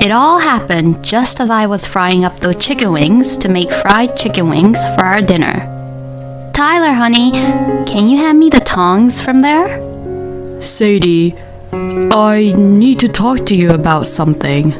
It all happened just as I was frying up the chicken wings to make fried chicken wings for our dinner. Tyler, honey, can you hand me the tongs from there? Sadie, I need to talk to you about something.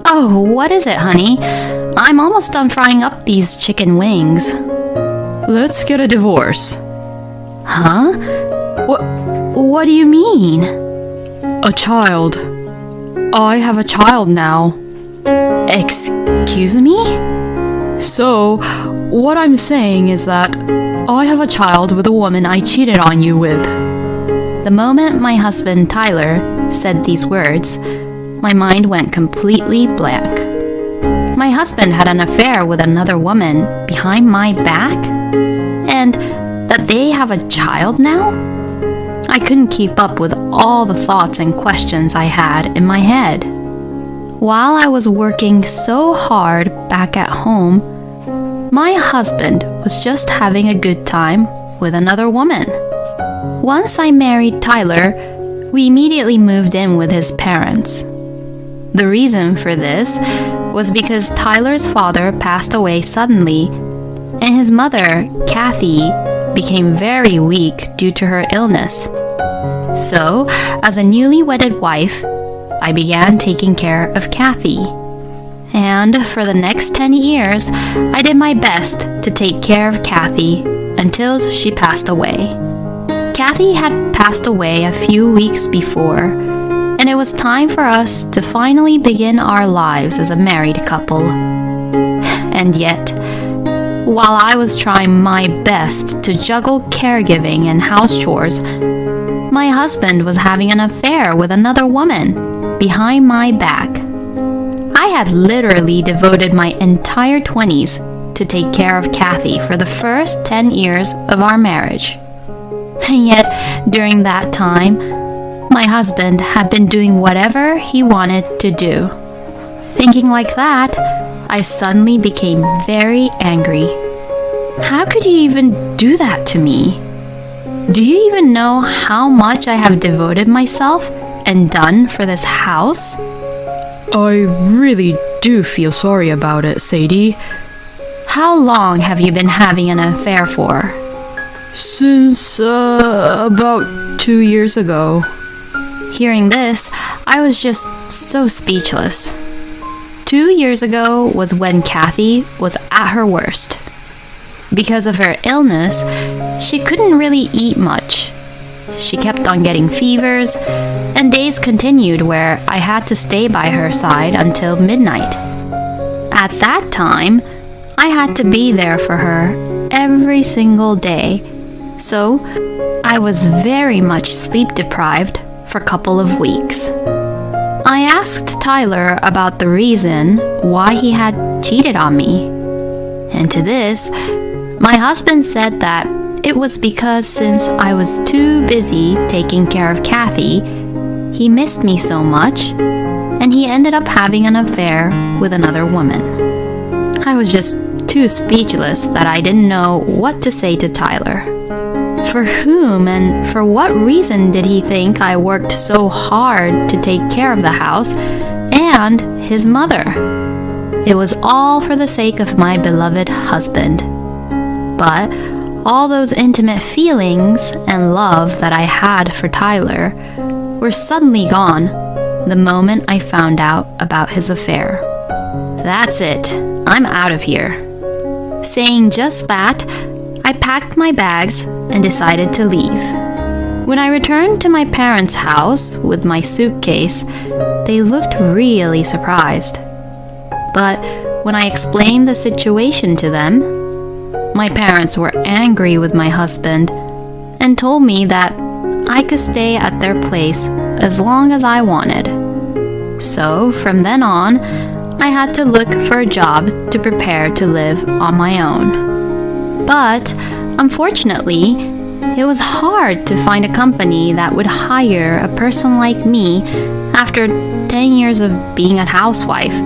Oh, what is it, honey? I'm almost done frying up these chicken wings. Let's get a divorce. Huh? What do you mean? A child. I have a child now. Excuse me? So, what I'm saying is that I have a child with a woman I cheated on you with. The moment my husband Tyler said these words, my mind went completely blank. My husband had an affair with another woman behind my back? And that they have a child now? I couldn't keep up with all the thoughts and questions I had in my head. While I was working so hard back at home, my husband was just having a good time with another woman. Once I married Tyler, we immediately moved in with his parents. The reason for this was because Tyler's father passed away suddenly, and his mother, Kathy, became very weak due to her illness. So, as a newly wedded wife, I began taking care of Kathy. And for the next 10 years, I did my best to take care of Kathy until she passed away. Kathy had passed away a few weeks before, and it was time for us to finally begin our lives as a married couple. And yet, while I was trying my best to juggle caregiving and house chores, my husband was having an affair with another woman behind my back. I had literally devoted my entire 20s to take care of Kathy for the first 10 years of our marriage. And yet, during that time, my husband had been doing whatever he wanted to do. Thinking like that, I suddenly became very angry. How could you even do that to me? Do you even know how much I have devoted myself and done for this house? I really do feel sorry about it, Sadie. How long have you been having an affair for? Since, about 2 years ago. Hearing this, I was just so speechless. 2 years ago was when Kathy was at her worst. Because of her illness, she couldn't really eat much. She kept on getting fevers, and days continued where I had to stay by her side until midnight. At that time, I had to be there for her every single day, so I was very much sleep deprived for a couple of weeks. I asked Tyler about the reason why he had cheated on me, and to this, my husband said that it was because since I was too busy taking care of Kathy, he missed me so much, and he ended up having an affair with another woman. I was just too speechless that I didn't know what to say to Tyler. For whom and for what reason did he think I worked so hard to take care of the house and his mother? It was all for the sake of my beloved husband. But all those intimate feelings and love that I had for Tyler were suddenly gone the moment I found out about his affair. That's it, I'm out of here. Saying just that, I packed my bags and decided to leave. When I returned to my parents' house with my suitcase, they looked really surprised. But when I explained the situation to them, my parents were angry with my husband and told me that I could stay at their place as long as I wanted. So from then on, I had to look for a job to prepare to live on my own. But unfortunately, it was hard to find a company that would hire a person like me after 10 years of being a housewife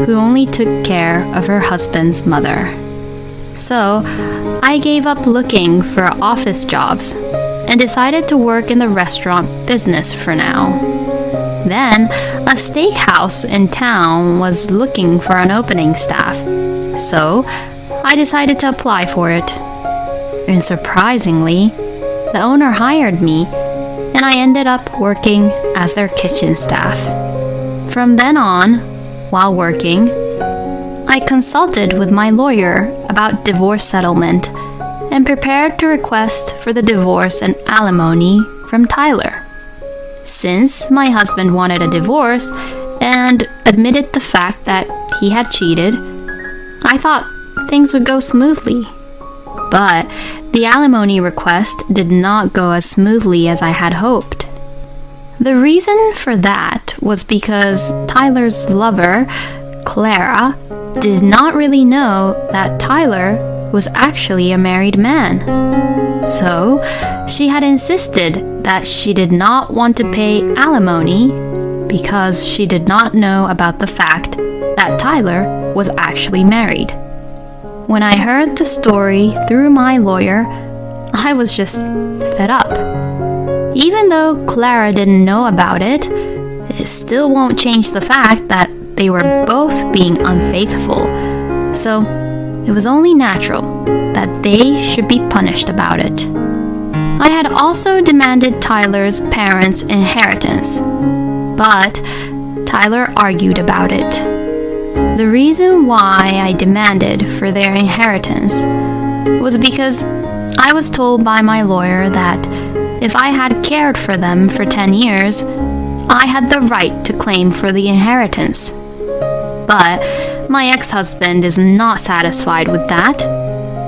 who only took care of her husband's mother. So, I gave up looking for office jobs and decided to work in the restaurant business for now. Then, a steakhouse in town was looking for an opening staff, so I decided to apply for it. And surprisingly, the owner hired me, and I ended up working as their kitchen staff. From then on, while working, I consulted with my lawyer about divorce settlement and prepared to request for the divorce and alimony from Tyler. Since my husband wanted a divorce and admitted the fact that he had cheated, I thought things would go smoothly. But the alimony request did not go as smoothly as I had hoped. The reason for that was because Tyler's lover, Clara, did not really know that Tyler was actually a married man. So, she had insisted that she did not want to pay alimony because she did not know about the fact that Tyler was actually married. When I heard the story through my lawyer, I was just fed up. Even though Clara didn't know about it, it still won't change the fact that they were both being unfaithful. So, it was only natural that they should be punished about it. I had also demanded Tyler's parents' inheritance, but Tyler argued about it. The reason why I demanded for their inheritance was because I was told by my lawyer that if I had cared for them for 10 years, I had the right to claim for the inheritance. But my ex-husband is not satisfied with that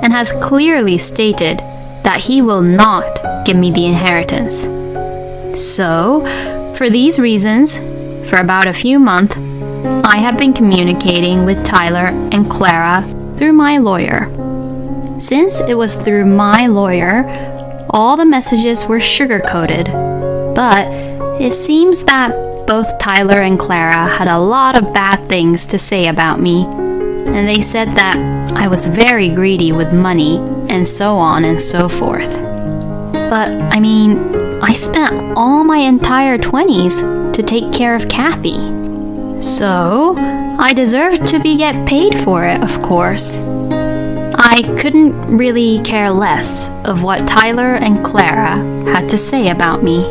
and has clearly stated that he will not give me the inheritance. So, for these reasons, for about a few months, I have been communicating with Tyler and Clara through my lawyer. Since it was through my lawyer, all the messages were sugar-coated, but it seems that both Tyler and Clara had a lot of bad things to say about me, and they said that I was very greedy with money and so on and so forth. But, I mean, I spent all my entire 20s to take care of Kathy. So, I deserved to get paid for it, of course. I couldn't really care less of what Tyler and Clara had to say about me.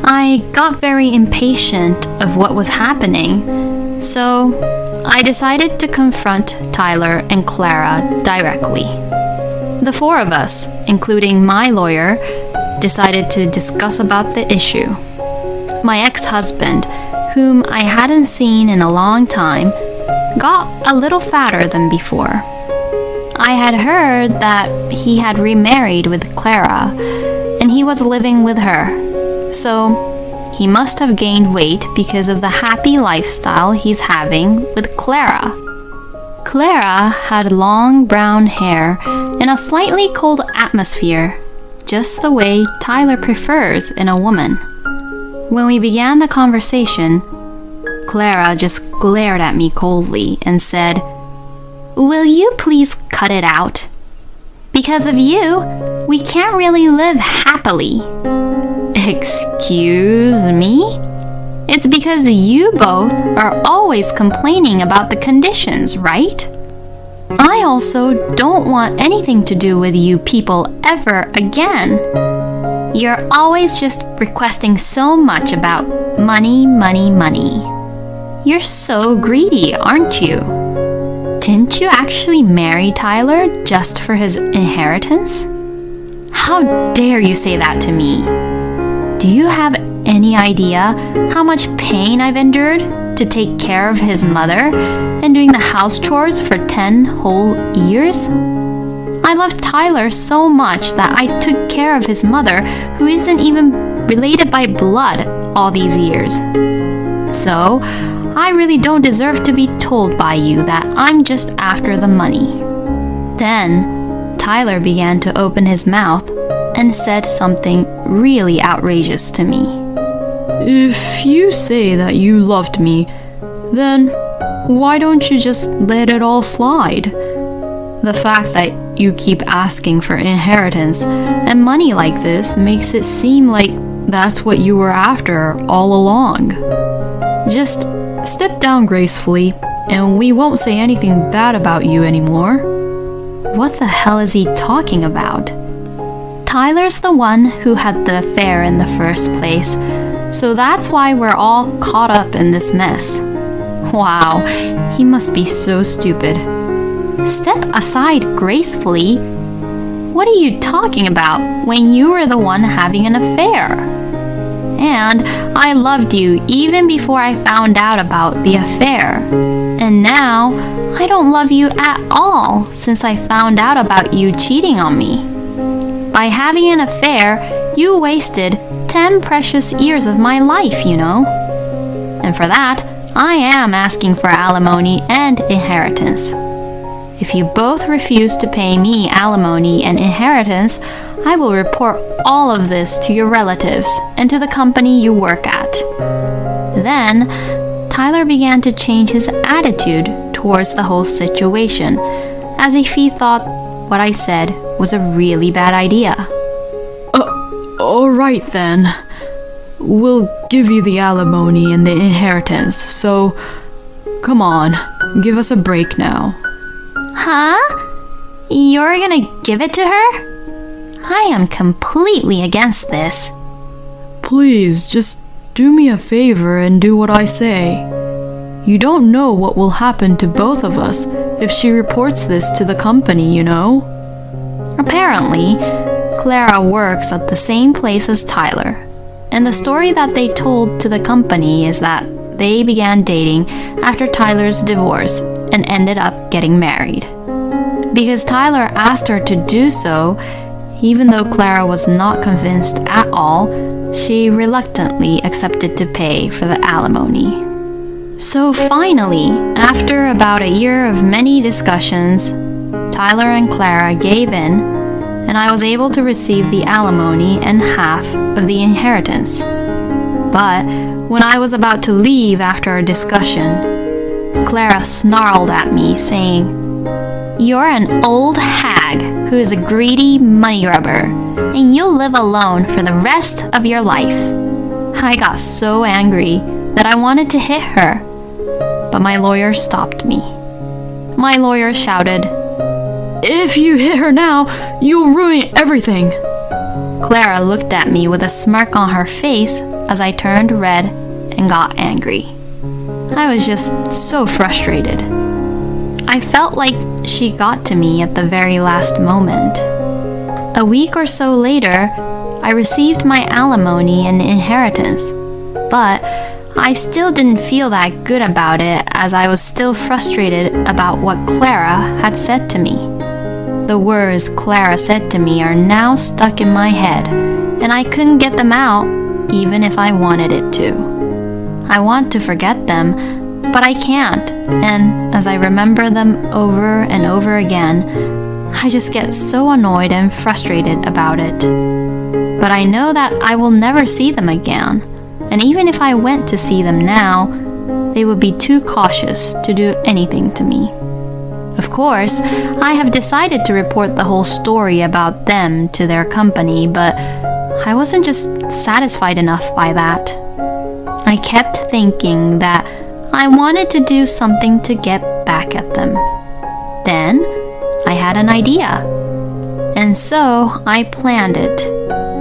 I got very impatient of what was happening, so I decided to confront Tyler and Clara directly. The four of us, including my lawyer, decided to discuss about the issue. My ex-husband, whom I hadn't seen in a long time, got a little fatter than before. I had heard that he had remarried with Clara, and he was living with her. So, he must have gained weight because of the happy lifestyle he's having with Clara. Clara had long brown hair and a slightly cold atmosphere, just the way Tyler prefers in a woman. When we began the conversation, Clara just glared at me coldly and said, "Will you please cut it out? Because of you, we can't really live happily." Excuse me? It's because you both are always complaining about the conditions, right? I also don't want anything to do with you people ever again. You're always just requesting so much about money, money, money. You're so greedy, aren't you? Didn't you actually marry Tyler just for his inheritance? How dare you say that to me? Do you have any idea how much pain I've endured to take care of his mother and doing the house chores for 10 whole years? I loved Tyler so much that I took care of his mother, who isn't even related by blood, all these years. So, I really don't deserve to be told by you that I'm just after the money. Then, Tyler began to open his mouth and said something really outrageous to me. If you say that you loved me, then why don't you just let it all slide? The fact that you keep asking for inheritance and money like this makes it seem like that's what you were after all along. Just step down gracefully, and we won't say anything bad about you anymore. What the hell is he talking about? Tyler's the one who had the affair in the first place, so that's why we're all caught up in this mess. Wow, he must be so stupid. Step aside gracefully? What are you talking about when you were the one having an affair? And I loved you even before I found out about the affair. And now, I don't love you at all since I found out about you cheating on me. By having an affair, you wasted 10 precious years of my life, you know. And for that, I am asking for alimony and inheritance. If you both refuse to pay me alimony and inheritance, I will report all of this to your relatives and to the company you work at. Then, Tyler began to change his attitude towards the whole situation, as if he thought what I said was a really bad idea. All right then. We'll give you the alimony and the inheritance, so come on, give us a break now. Huh? You're gonna give it to her? I am completely against this. Please, just do me a favor and do what I say. You don't know what will happen to both of us if she reports this to the company, you know? Apparently, Clara works at the same place as Tyler, and the story that they told to the company is that they began dating after Tyler's divorce and ended up getting married. Because Tyler asked her to do so, even though Clara was not convinced at all, she reluctantly accepted to pay for the alimony. So finally, after about a year of many discussions, Tyler and Clara gave in, and I was able to receive the alimony and half of the inheritance. But when I was about to leave after our discussion, Clara snarled at me, saying, "You're an old hag who is a greedy money grubber, and you'll live alone for the rest of your life." I got so angry that I wanted to hit her, but my lawyer stopped me. My lawyer shouted, "If you hit her now, you'll ruin everything." Clara looked at me with a smirk on her face as I turned red and got angry. I was just so frustrated. I felt like she got to me at the very last moment. A week or so later, I received my alimony and inheritance, but I still didn't feel that good about it as I was still frustrated about what Clara had said to me. The words Clara said to me are now stuck in my head, and I couldn't get them out even if I wanted it to. I want to forget them, but I can't, and as I remember them over and over again, I just get so annoyed and frustrated about it. But I know that I will never see them again, and even if I went to see them now, they would be too cautious to do anything to me. Of course, I have decided to report the whole story about them to their company, but I wasn't just satisfied enough by that. I kept thinking that I wanted to do something to get back at them. Then, I had an idea. And so, I planned it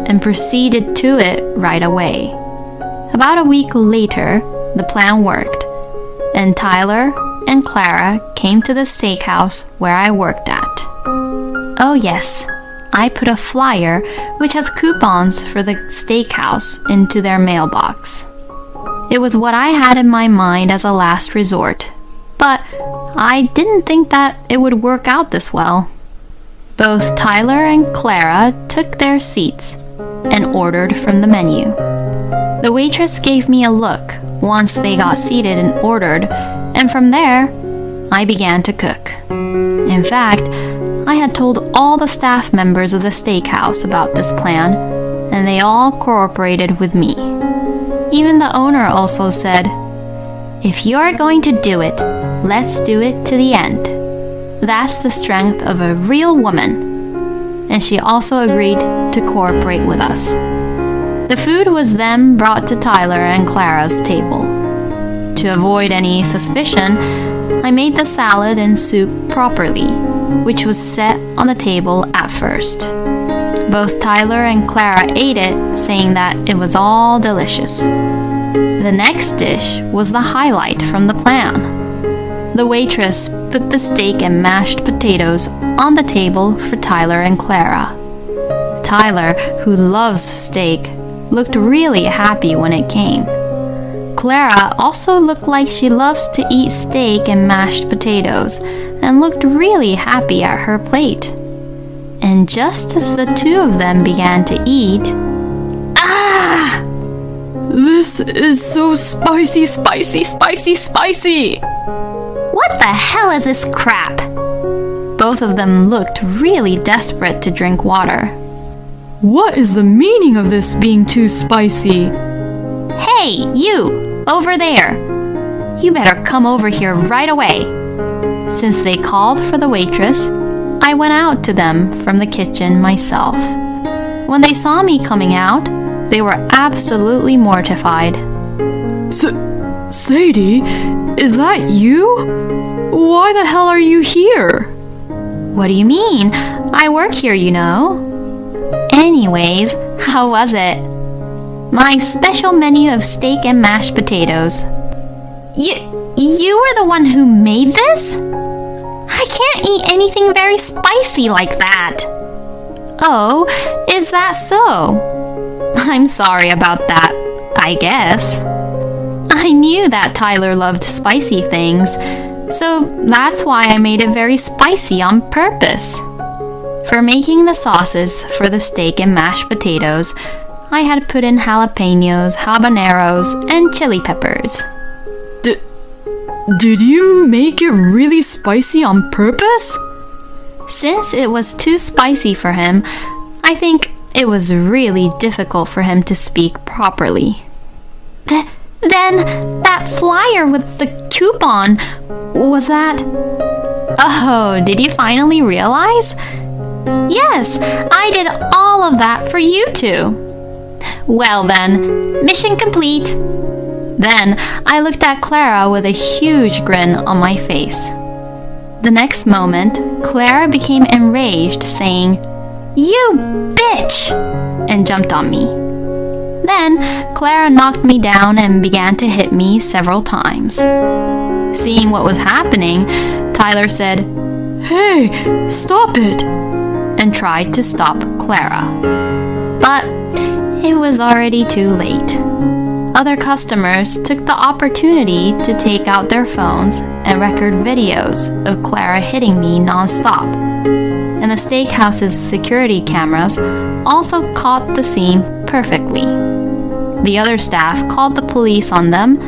and proceeded to it right away. About a week later, the plan worked, and Tyler and Clara came to the steakhouse where I worked at. Oh yes, I put a flyer which has coupons for the steakhouse into their mailbox. It was what I had in my mind as a last resort, but I didn't think that it would work out this well. Both Tyler and Clara took their seats and ordered from the menu. The waitress gave me a look once they got seated and ordered, and from there, I began to cook. In fact, I had told all the staff members of the steakhouse about this plan, and they all cooperated with me. Even the owner also said, "If you're going to do it, let's do it to the end. That's the strength of a real woman." And she also agreed to cooperate with us. The food was then brought to Tyler and Clara's table. To avoid any suspicion, I made the salad and soup properly, which was set on the table at first. Both Tyler and Clara ate it, saying that it was all delicious. The next dish was the highlight from the plan. The waitress put the steak and mashed potatoes on the table for Tyler and Clara. Tyler, who loves steak, looked really happy when it came. Clara also looked like she loves to eat steak and mashed potatoes and looked really happy at her plate. And just as the two of them began to eat, ah! This is so spicy, spicy, spicy, spicy! What the hell is this crap? Both of them looked really desperate to drink water. What is the meaning of this being too spicy? Hey, you! Over there! You better come over here right away. Since they called for the waitress, I went out to them from the kitchen myself. When they saw me coming out, they were absolutely mortified. Sadie, is that you? Why the hell are you here? What do you mean? I work here, you know. Anyways, how was it? My special menu of steak and mashed potatoes. You were the one who made this? I can't eat anything very spicy like that. Oh, is that so? I'm sorry about that, I guess. I knew that Tyler loved spicy things, so that's why I made it very spicy on purpose. For making the sauces for the steak and mashed potatoes, I had put in jalapenos, habaneros, and chili peppers. Did you make it really spicy on purpose? Since it was too spicy for him, I think it was really difficult for him to speak properly. Then, that flyer with the coupon, was that... Oh, did you finally realize? Yes, I did all of that for you two. Well then, mission complete. Then I looked at Clara with a huge grin on my face. The next moment, Clara became enraged, saying, "You bitch!" and jumped on me. Then Clara knocked me down and began to hit me several times. Seeing what was happening, Tyler said, "Hey, stop it!" and tried to stop Clara. But it was already too late. Other customers took the opportunity to take out their phones and record videos of Clara hitting me nonstop. And the steakhouse's security cameras also caught the scene perfectly. The other staff called the police on them,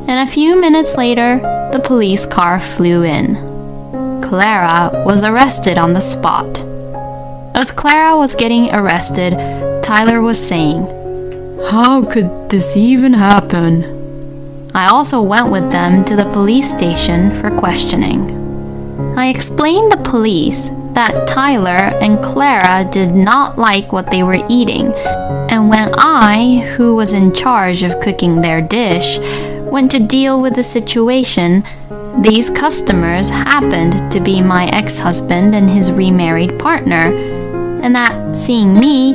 and a few minutes later, the police car flew in. Clara was arrested on the spot. As Clara was getting arrested, Tyler was saying, "How could this even happen?" I also went with them to the police station for questioning. I explained the police that Tyler and Clara did not like what they were eating, and when I, who was in charge of cooking their dish, went to deal with the situation, these customers happened to be my ex-husband and his remarried partner, and that, seeing me,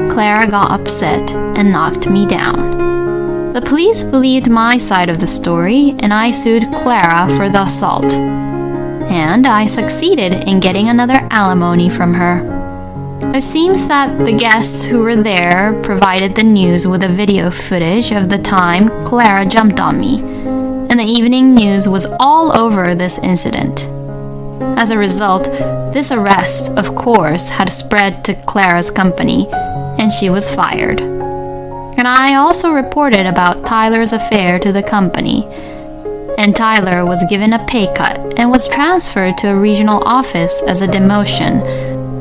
Clara got upset and knocked me down. The police believed my side of the story, and I sued Clara for the assault. And I succeeded in getting another alimony from her. It seems that the guests who were there provided the news with a video footage of the time Clara jumped on me, and the evening news was all over this incident. As a result, this arrest, of course, had spread to Clara's company, and she was fired. And I also reported about Tyler's affair to the company, and Tyler was given a pay cut and was transferred to a regional office as a demotion,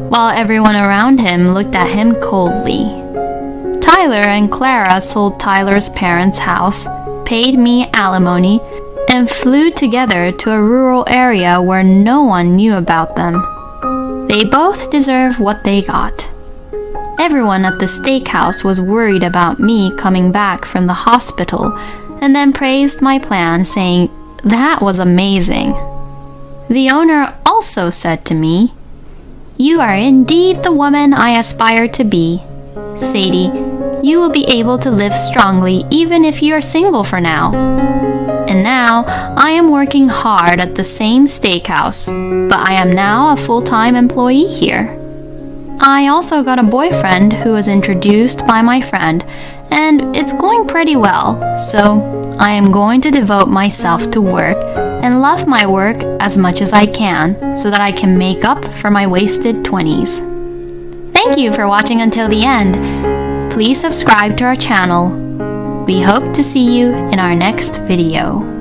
while everyone around him looked at him coldly. Tyler and Clara sold Tyler's parents' house, paid me alimony, and flew together to a rural area where no one knew about them. They both deserve what they got. Everyone at the steakhouse was worried about me coming back from the hospital and then praised my plan, saying that was amazing. The owner also said to me, "You are indeed the woman I aspire to be. Sadie, you will be able to live strongly even if you are single for now." And now I am working hard at the same steakhouse, but I am now a full-time employee here. I also got a boyfriend who was introduced by my friend, and it's going pretty well, so I am going to devote myself to work and love my work as much as I can so that I can make up for my wasted 20s. Thank you for watching until the end. Please subscribe to our channel. We hope to see you in our next video.